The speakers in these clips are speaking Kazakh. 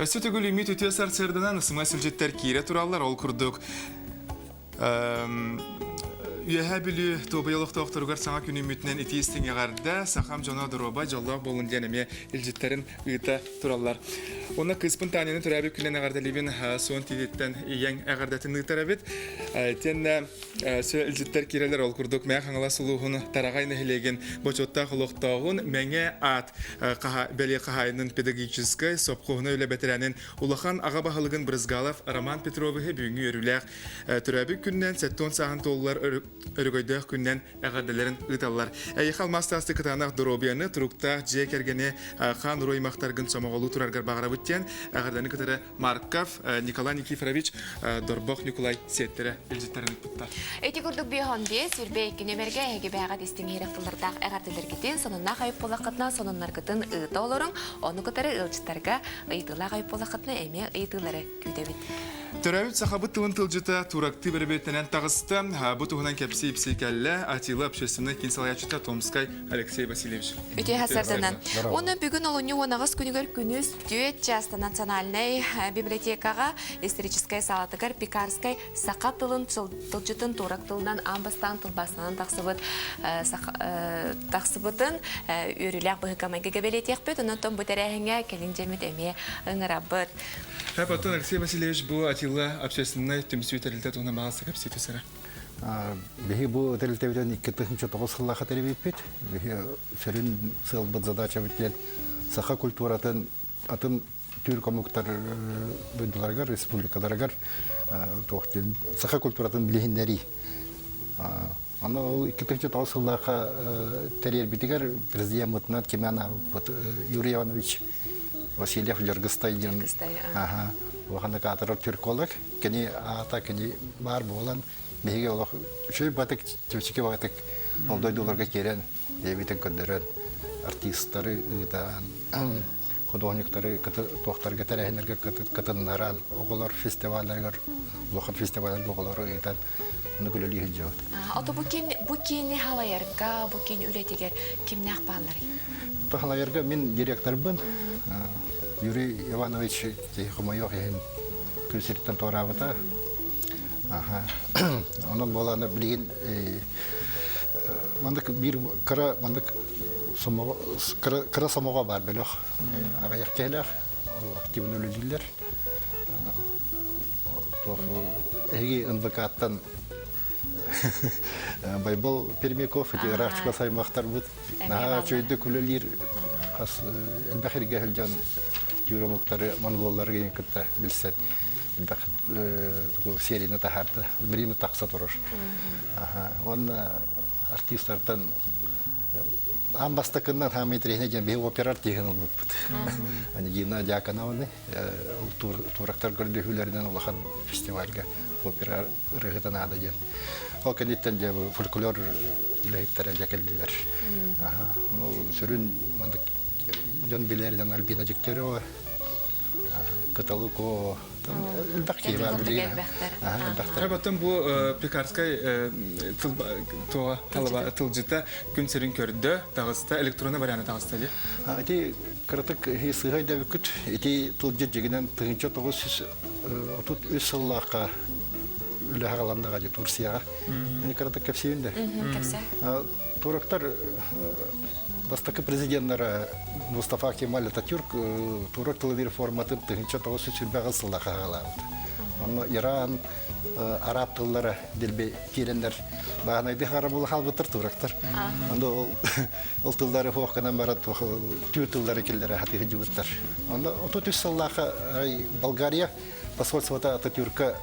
Сөтөгүл үмит үтө сарсырдынан ысыма сүлжеттер кире тураллар ол курдук. Үйәһә білі тобайылықты оқтырғар саңа күн үмітінен итейістің еғарда сақам жона дұроба жоллақ болын дәнеме үлжеттерін ұйыта тураллар. Оны қыспын танені түрәбі күлен әғарда лебен соң тейдеттен ең әғардатын ұйытар әбет. Тенне сө үлжеттер керелер ол күрдік мәң қаңыла сұлуғын тарағайны хілеген бочотта құлықтауғын мәңе ат бәле қағайының педагогическай сопқуғына өлі бәтірәнін Улахан аға бағылығын Брызгалов Роман Петровығы бүгінгі өріләқ түрәбі күннен сәттон сағын толылар өргөйдөх күннен әғарделерін ұйталар. Әйіқал мастасты кытанақ дұробияны тұруқта жек әргені қан роймақтарғын сомағолу тұрарғар бағара бүттен әғарданы кытары Марков Николай Никифорович Дорбоқ Николай сеттері үлжеттерін ұтпытта. Эти күрдік бейхонде сүрбе екінемерге әге бәға дестің еректілердақ әғарделер кетен сонына қайып болақытына сонынлар күтін ұйта олырың, оны күтары ұлчыстарға ұйтыла қайып болақытына әме ұйтылары күйдебет. Төрәбіт сақабыт тылын тылжыта туракты бірбеттенен тағысты. Бұ тұғынан кәпсі ипсейкәлі Атила общественный кинсалаячыта Томскай Алексей Васильевич. Үте хасарданан. Оны бүгін олыны онағыз күнігер күніз түйет жасты национальный библиотекаға историческая салатығар Пекарскай сақа тылын тылжытын турак тылынан амбастан тылбасынан тақсыбытын өріләк бұғықамайға габелетек бөт, онын бұтәрәхіңе келін жемет әме ұңырабыт. Потом Алексей Васильевич был Атила общественный темсю тәрілді туғына бағасы кәпсі түсірі. Беги бұл тәрілтеуден 2009 жылға тәрбейпет. Беги сөрін сылбыт задача біткен сақа культуратын атын түркомуктар дойдыларғар, республикаларғар сақа культуратын білігіндері. Аны 2009 жылға тәрбейтігер президент мұтынат Кемяна Юрий Иванович Васильев Жыргыстайден. Оғаны қатырыр түрколық, кені ата, кені бар болан, меге олық үшөй батық, төсіке батық, олдойды оларға керен, ебетін көндірін, артисттары, художниктары, тоқтарға тәрәхінерге кытынларан, оғылар фестивалярғар, олықын фестивалярғы оғылары ұйытан, оны күлілі хүнжауыд. Ото бұ кейіні халайарға, бұ кейіні үлетегер кімнәқ бағалары? Халайарға мен директор бұн, Юрий Иванович Тихомайох ен күлсерттен тоғырабыта. Оның боланы білген бір қыра самоға бар біліқ. Ағаяқ кәліқ, активны өлілділер. Әге НВК-аттан Байбол Пермеков, Рахчука саймақтар бұд. Чөйді күлілер әлбәқерге әлжан Юромуктары монголларға ең күтті білсет. Серияны тахарды, біріні тақса тұрыр. Оны артисттардан амбастықыннан хаметрейіне жен бей операр деген ол бұд. Гена Дьяконованы турақтар көрді хүлерінен олақан фестивальға опера рығытын ады жен. Ол кәнеттен фольклор үләйттері жәкелділер. Сүрін Жон Билерден Альбина Дегтярева, Каталуко, Эльбахтеева. Потом бұл Пекарскай тылжыта күн сәрін көрді, тағысты, электронны варианты тағысты де? Әте қыратық есіғай дәбі күт, әте тылжыт жегінен тұғынча тоғыз өз сыллаққа үлі ағаландаға де Турцияға. Әне қыратық кәпсейінде. Турақтар Бастакы президенттері Мустафа Кемаль Ататюрк турак тылы форматын тығынша тоғыз сүрбәғі сыллаға ғалауды. Оны Иран, араб тыллары делбе керендер бағанайды қарамылы қалбытыр турактар. Оны ол тыллары фоққынан барад түйір тыллары келдері хатығы жүбіттір. Оны 33 сыллаға Болгария посольствота Ататюрка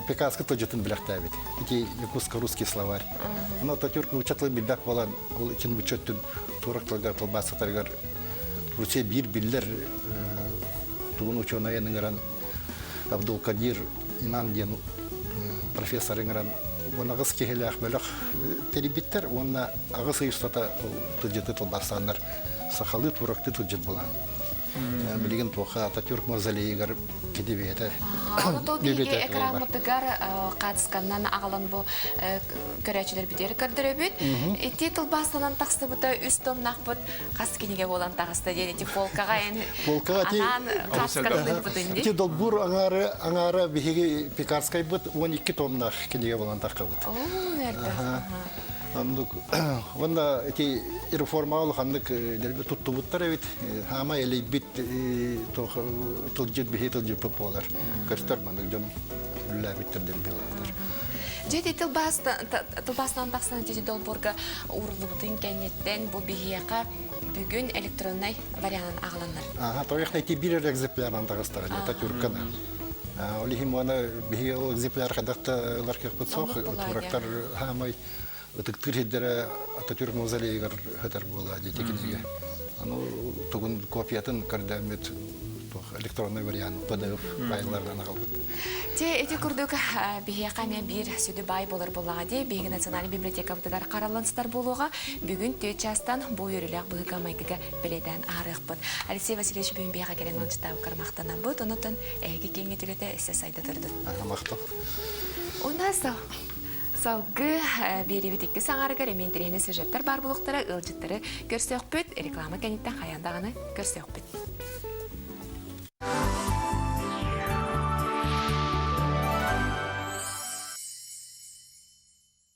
Пекарский тылжытын біләқті әбет. Эти якутско-русский словарь. Но Ататюрк учатлы білбәк болан, ол için бүчеттін турақтылғар, толбасытарғар, Русия бір білдер туғын ученыйының ұран Абдул-Кадир Инан ден профессорың ұран оны ағыз кехелі ақбөліқ теребеттер, оны ағыз ұйыстата тылжыты толбасандар сақалы турақты тылжыт болан. Билигин тоха Ататюрк мавзолейгар кидибете. Ото биге экранмытыгар катысканнан агалан бу көрәчилер бидер көрдөрөбүт. Ити тылбастанан таксыбыта үс томнакпыт каскинеге болан тагыста дети полкага эн. Полкага ти касканын бутунди. Ти долбур аңары биги пекарскай бут 12 томнак кинеге болан такабыт. О, нерде. Андык онда эти реформалык андык дербе туттубуттар эбит хама эле бит тылжыт бихетылжы пополар кырстар мандык жон лабиттерден билатар. Жети тылбастан таксынан жети долборга урлубутун кенеттен бу бихияка бүгүн электронный вариантын агаландар. Тояхна эти бир экземплярдан тагыстар это тюркана. Олихим аны бихил экземпляр кадакта ларкык бутсох турактар хамай Тыктыр хеддері Ататюрк мавзолейгар хатар бола детекинеге. Аны тугун копиятын кардамет электронный вариант PDF файлардан алып. Те эти курдук бихияка бир сүдү бай болор болага де Биги националь библиотека бутыгар караланстар болуга бүгүн 4 частан бу өрүлөк быга майкага беледен арыкпыт. Алексей Васильевич бүгүн бияка керен ончтабы кармактанан бут, онотон эги кеңетүлөтө эсе сайда турду. Мактап. Онаса Салгы беребитикки саңарыгар эментерени сюжеттер бар булуктара ылжыттары көрсөкпүт, реклама кенеттен хаяндаганы көрсөкпүт.